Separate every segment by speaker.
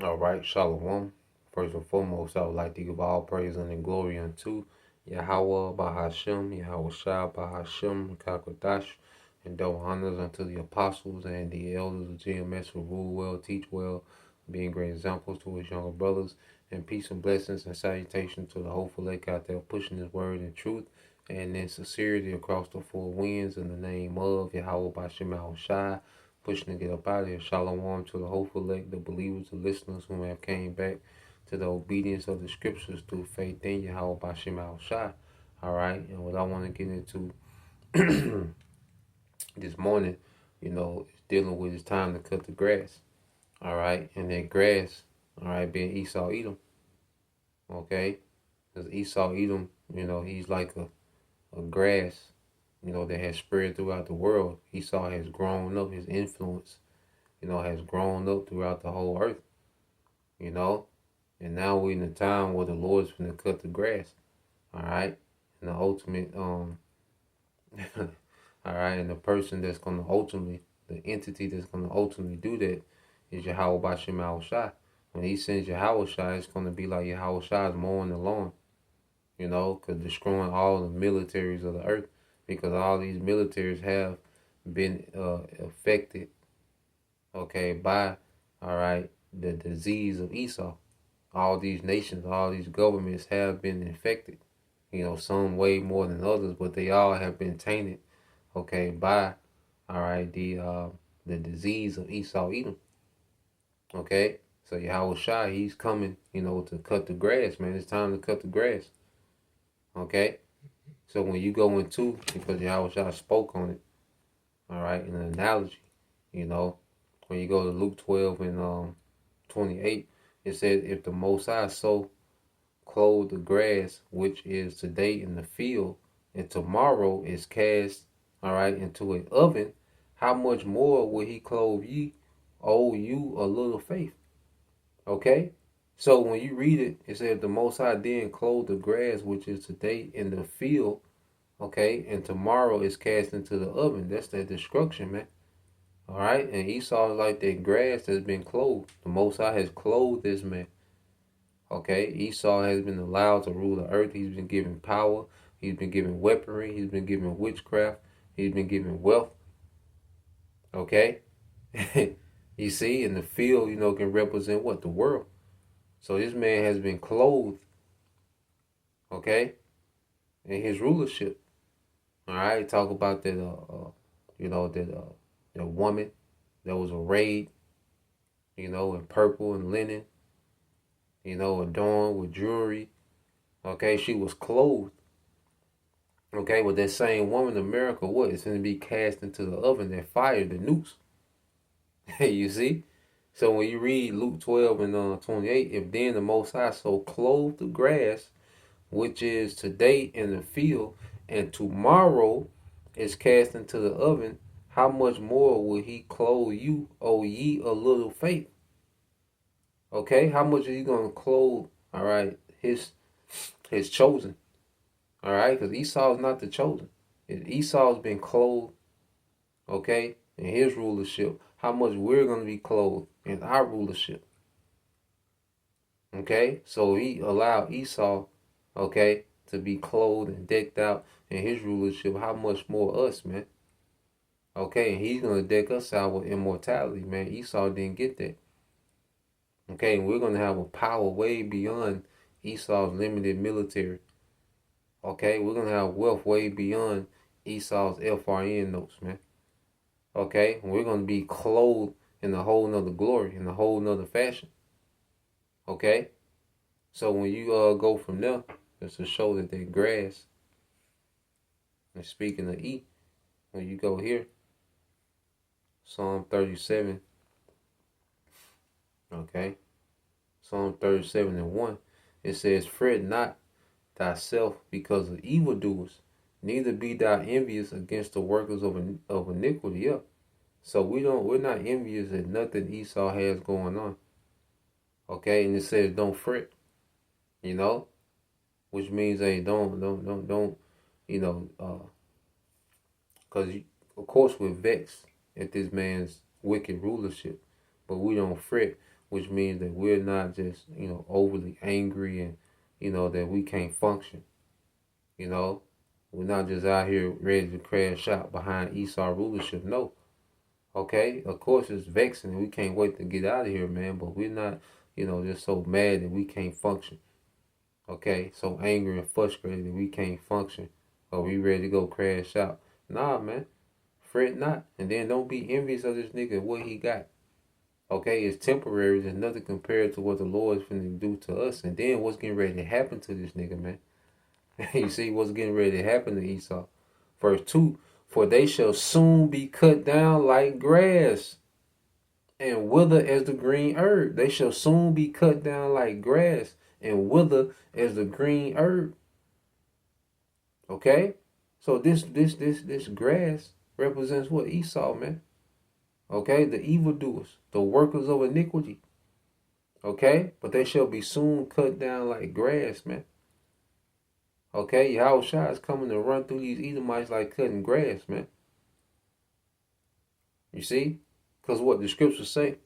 Speaker 1: All right, Shalom. First and foremost, I would like to give all praise and glory unto Yahweh Bahashem, Yahweh Shah Bahashem, Kakodash, and double honors unto the apostles and the elders of GMS who rule well, teach well, being great examples to his younger brothers, and peace and blessings and salutation to the hopeful elect out there pushing his word in truth and in sincerity across the four winds in the name of Yahweh Bahashem Yahweh Shah, pushing to get up out of here. Shalom to the hopeful elect, the believers, the listeners who have came back to the obedience of the scriptures through faith in Yahweh Bashim Al Shai. All right, and what I want to get into this morning, is dealing with it's time to cut the grass. All right, and that grass, all right, being Esau Edom. Okay, because Esau Edom, he's like a grass, that has spread throughout the world. Esau has grown up, his influence, has grown up throughout the whole earth, you know. And now we're in a time where the Lord's going to cut the grass. All right. And the ultimate, all right. And the person that's going to ultimately, the entity that's going to ultimately do that is Yahweh Bashim Al Shai. When he sends Yahweh Shai, it's going to be like Yahweh Shai is mowing the lawn, because destroying all the militaries of the earth. Because all these militaries have been affected, okay, by, all right, the disease of Esau. All these nations, all these governments have been infected. Some way more than others, but they all have been tainted, okay, by, all right, the disease of Esau Edom, okay. So Yahweh Shai, he's coming, to cut the grass, man. It's time to cut the grass, okay. So when you go into, because Yahweh Shai spoke on it, all right, in an analogy, when you go to Luke 12 and 28, it says, if the Most High so clothe the grass which is today in the field, and tomorrow is cast, all right, into an oven, how much more will he clothe ye, O you a little faith? Okay? So when you read it, it says the Most High then clothe the grass which is today in the field, okay, and tomorrow is cast into the oven. That's that destruction, man. All right? And Esau is like that grass that's been clothed. The Most High has clothed this man. Okay, Esau has been allowed to rule the earth. He's been given power. He's been given weaponry. He's been given witchcraft. He's been given wealth. Okay, you see, in the field, can represent what? The world. So this man has been clothed, okay, in his rulership. All right, talk about that, that woman that was arrayed, in purple and linen, adorned with jewelry. Okay, she was clothed. Okay, well, that same woman, America, what? It's going to be cast into the oven, that fire, the nukes. You see? So when you read Luke 12 and 28, if then the Most High so clothed the grass, which is today in the field, and tomorrow is cast into the oven, how much more will he clothe you, O ye a little faith? Okay, how much is he going to clothe, all right, his chosen? All right, because Esau is not the chosen. Esau's been clothed, okay, in his rulership. How much we're going to be clothed in our rulership. Okay, so he allowed Esau, okay, to be clothed and decked out in his rulership. How much more us, man? Okay, and he's going to deck us out with immortality, man. Esau didn't get that. Okay, and we're going to have a power way beyond Esau's limited military. Okay, we're going to have wealth way beyond Esau's FRN notes, man. Okay, we're going to be clothed in a whole nother glory, in a whole nother fashion. Okay, so when you go from there, it's to show that grass, and speaking of E, when you go here, Psalm 37, okay, Psalm 37 and 1, it says, fret not thyself because of evildoers, neither be thou envious against the workers of iniquity. Yeah. So we're not envious at nothing Esau has going on. Okay, and it says don't fret, which means hey, don't, because of course we're vexed at this man's wicked rulership, but we don't fret. which means that we're not just, overly angry and, that we can't function. You know, we're not just out here ready to crash out behind Esau rulership. No. Okay, of course it's vexing and we can't wait to get out of here, man, but we're not, just so mad that we can't function. Okay, so angry and frustrated that we can't function. Or we ready to go crash out. Nah, man. Fret not. And then don't be envious of this nigga what he got. Okay, it's temporary. There's nothing compared to what the Lord is finna do to us. And then what's getting ready to happen to this nigga, man. You see what's getting ready to happen to Esau. Verse 2, for they shall soon be cut down like grass and wither as the green herb. They shall soon be cut down like grass and wither as the green herb. Okay? So this grass represents what? Esau, man. Okay? The evildoers, the workers of iniquity. Okay? But they shall be soon cut down like grass, man. Okay? Yahushua is coming to run through these Edomites like cutting grass, man. You see? Because what the scriptures say,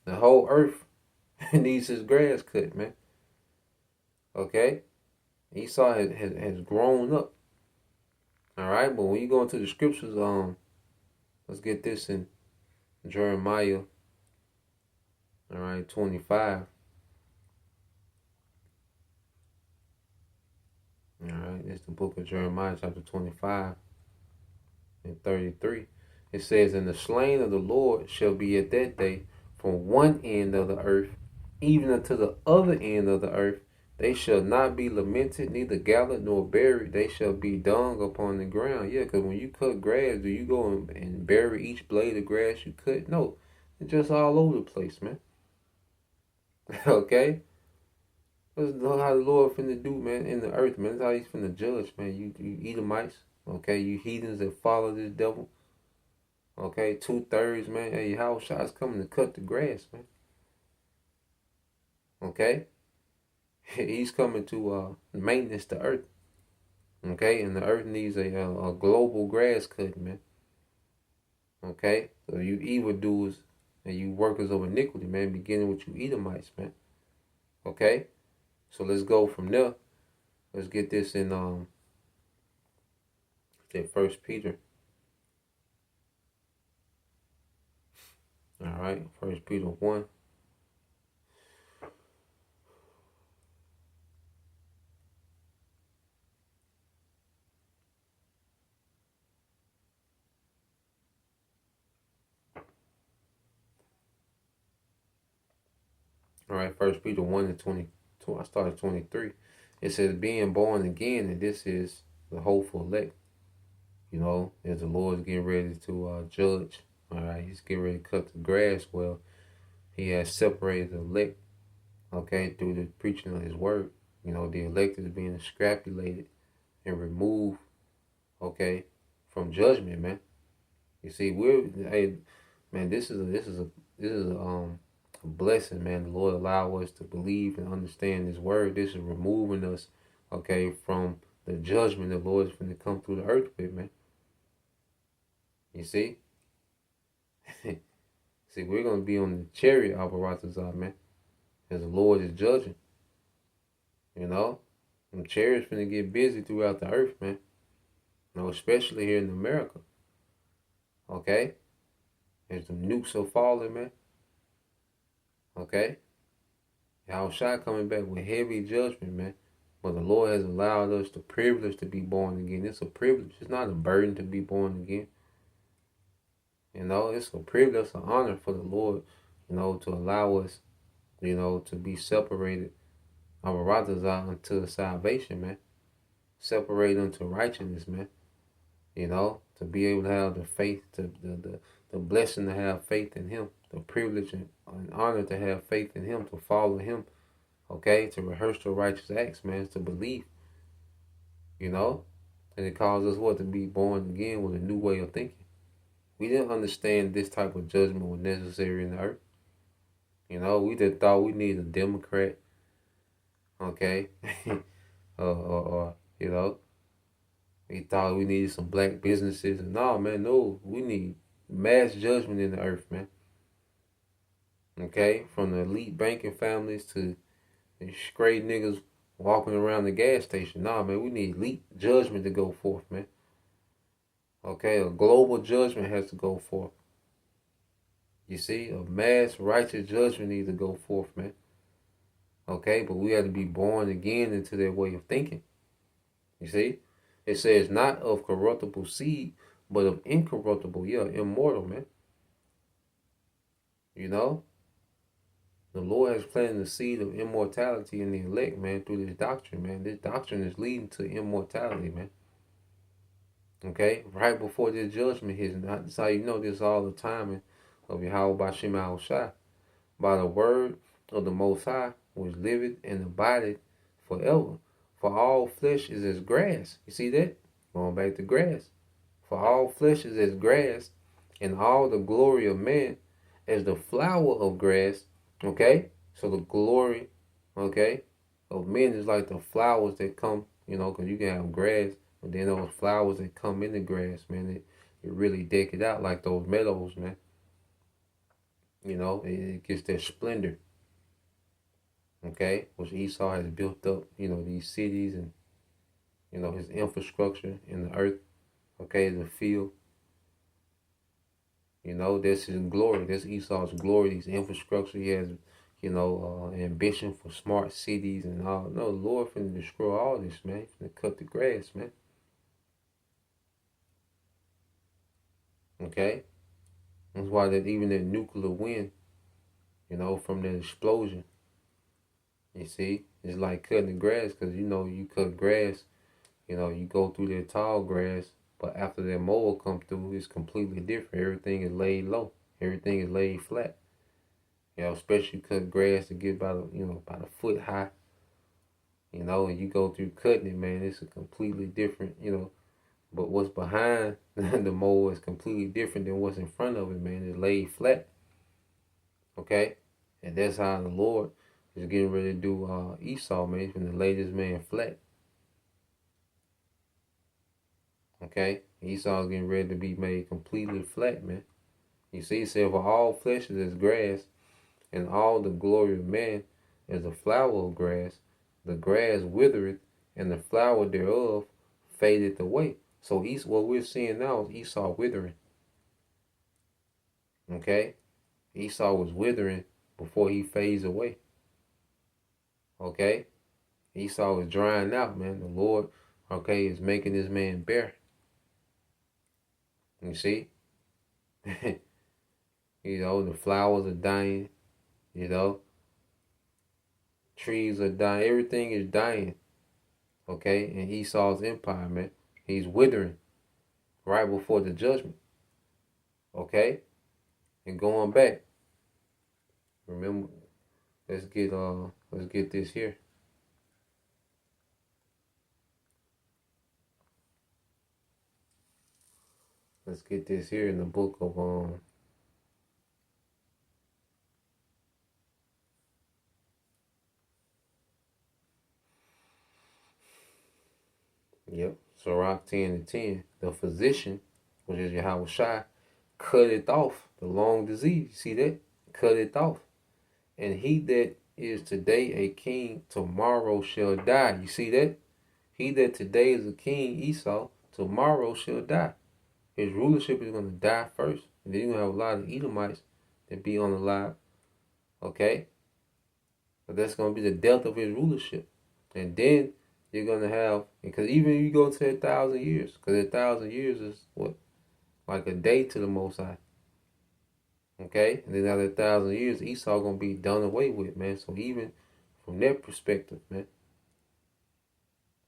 Speaker 1: the whole earth needs his grass cut, man. Okay? Esau has grown up. Alright, but when you go into the scriptures, let's get this in Jeremiah, 25. Alright, it's the book of Jeremiah, chapter 25 and 33. It says, and the slain of the Lord shall be at that day from one end of the earth, even unto the other end of the earth. They shall not be lamented, neither gathered nor buried. They shall be dung upon the ground. Yeah, because when you cut grass, do you go and bury each blade of grass you cut? No, it's just all over the place, man. Okay? That's how the Lord finna do, man, in the earth, man. That's how he's finna judge, man. You Edomites, okay? You heathens that follow this devil. Okay, 2/3, man. Hey, Yahushua's coming to cut the grass, man. Okay? He's coming to maintenance the earth. Okay? And the earth needs a global grass cut, man. Okay? So you evildoers and you workers of iniquity, man, beginning with you Edomites, man. Okay? So let's go from there. Let's get this in that 1 Peter. Alright, 1 Peter 1. Alright, 1 Peter 1 and 22. I started 23. It says, being born again, and this is the hopeful elect. You know, as the Lord's getting ready to judge. Alright, he's getting ready to cut the grass. Well, he has separated the elect, okay, through the preaching of his word. You know, the elect is being extrapolated and removed, okay, from judgment, man. You see, hey, man, this is a blessing, man. The Lord allow us to believe and understand his word. This is removing us, okay, from the judgment the Lord is going to come through the earth with, man. You see? See, we're going to be on the chariot apparatus, man, as the Lord is judging. You know? Them chariots going to get busy throughout the earth, man. You know, especially here in America. Okay? As the nukes are falling, man. Okay? Yahushua coming back with heavy judgment, man. But the Lord has allowed us the privilege to be born again. It's a privilege. It's not a burden to be born again. You know, it's a privilege, it's an honor for the Lord, you know, to allow us, you know, to be separated, unto salvation, man. Separated unto righteousness, man. You know, to be able to have the faith, the blessing to have faith in him, the privilege and honor to have faith in him, to follow him, okay, to rehearse the righteous acts, man, to believe, you know. And it calls us what? To be born again with a new way of thinking. We didn't understand this type of judgment was necessary in the earth. You know, we just thought we needed a Democrat, okay, or you know, we thought we needed some black businesses. And no, man, no, we need mass judgment in the earth, man. Okay, from the elite banking families to the straight niggas walking around the gas station. Nah, man, we need elite judgment to go forth, man. Okay, a global judgment has to go forth. You see, a mass righteous judgment needs to go forth, man. Okay, but we have to be born again into their way of thinking. You see, it says not of corruptible seed, but of incorruptible, yeah, immortal, man. You know, the Lord has planted the seed of immortality in the elect, man, through this doctrine, man. This doctrine is leading to immortality, man. Okay, right before this judgment hits, that's how you know this all the timing of Yahweh Bashim Al Shai. By the word of the Most High, which liveth and abideth forever. For all flesh is as grass. You see that? Going back to grass. For all flesh is as grass, and all the glory of man as the flower of grass. Okay? So the glory, okay, of men is like the flowers that come, because you can have grass, but then those flowers that come in the grass, man, it really deck it out like those meadows, man. It gets that splendor. Okay? Which Esau has built up, these cities and, his infrastructure in the earth. Okay, the field. That's his glory. That's Esau's glory. His infrastructure. He has, ambition for smart cities and all. No, the Lord finna destroy all this, man. He finna cut the grass, man. Okay? That's why that even that nuclear wind, from that explosion, you see, it's like cutting the grass because, you cut grass, you go through that tall grass, but after that mower come through, it's completely different. Everything is laid low. Everything is laid flat. Especially cut grass to get about a foot high. And you go through cutting it, man, it's a completely different, but what's behind the mower is completely different than what's in front of it, man. It's laid flat. Okay? And that's how the Lord is getting ready to do Esau, man. He's going to lay this man flat. Okay? Esau's getting ready to be made completely flat, man. You see, it said, for all flesh is as grass, and all the glory of man as a flower of grass. The grass withereth, and the flower thereof fadeth away. So what we're seeing now is Esau withering. Okay? Esau was withering before he fades away. Okay? Esau is drying out, man. The Lord, okay, is making this man bare. You see? The flowers are dying. Trees are dying. Everything is dying. Okay? And Esau's empire, man. He's withering right before the judgment. Okay? And going back. Remember, let's get this here. Let's get this here in the book of Yep. Sirach 10:10. The physician, which is Yahweh Shai, cut it off, the long disease. You see that? Cut it off. And he that is today a king, tomorrow shall die. You see that? He that today is a king, Esau, tomorrow shall die. His rulership is going to die first. And then you're going to have a lot of Edomites that be on the live. Okay? But that's going to be the death of his rulership. And then you're going to have, because even if you go to 1,000 years, because 1,000 years is what? Like a day to the Most High. Okay? And then after 1,000 years, Esau going to be done away with, man. So even from that perspective, man.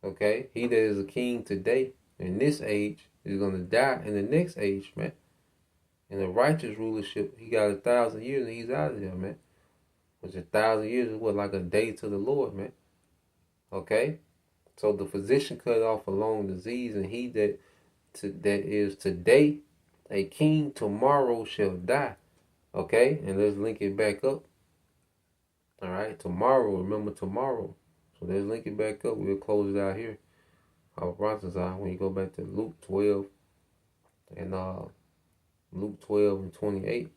Speaker 1: Okay? He that is a king today, in this age, is going to die in the next age, man. In the righteous rulership, he got 1,000 years and he's out of there, man. Which 1,000 years is what, like a day to the Lord, man. Okay? So the physician cut off a long disease, and he that is today a king, tomorrow shall die. Okay? And let's link it back up. All right? Tomorrow, remember tomorrow. So let's link it back up. We'll close it out here. When you go back to Luke 12 and Luke 12 and 28.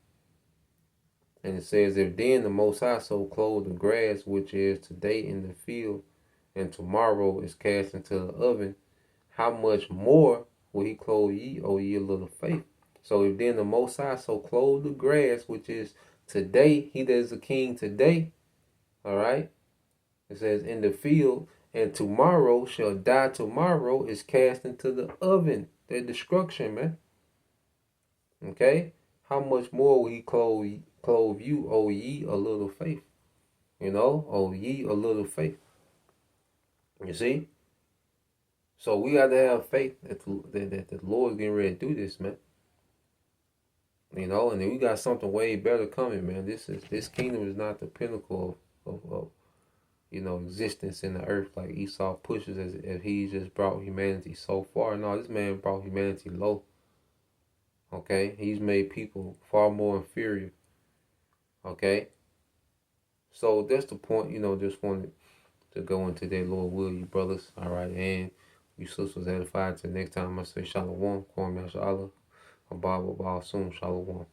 Speaker 1: And it says, if then the Most High so clothe the grass which is today in the field, and tomorrow is cast into the oven, how much more will he clothe ye, O ye of little faith? So if then the Most High so clothe the grass which is today, he that is a king today, all right? It says, in the field, and tomorrow shall die tomorrow, is cast into the oven. Their destruction, man. Okay? How much more will he clothe you, O ye a little faith? You know, O ye a little faith. You see? So we got to have faith that the Lord's getting ready to do this, man. You know, and then we got something way better coming, man. This kingdom is not the pinnacle of existence in the earth like Esau pushes as if he just brought humanity so far. No, this man brought humanity low. Okay? He's made people far more inferior. Okay? So that's the point, just wanted to go into that, Lord will, you brothers. All right, and you sisters edified. Till next time, I say Shalom, Kwam Yasha Allah, Abba, Soon, Shalom.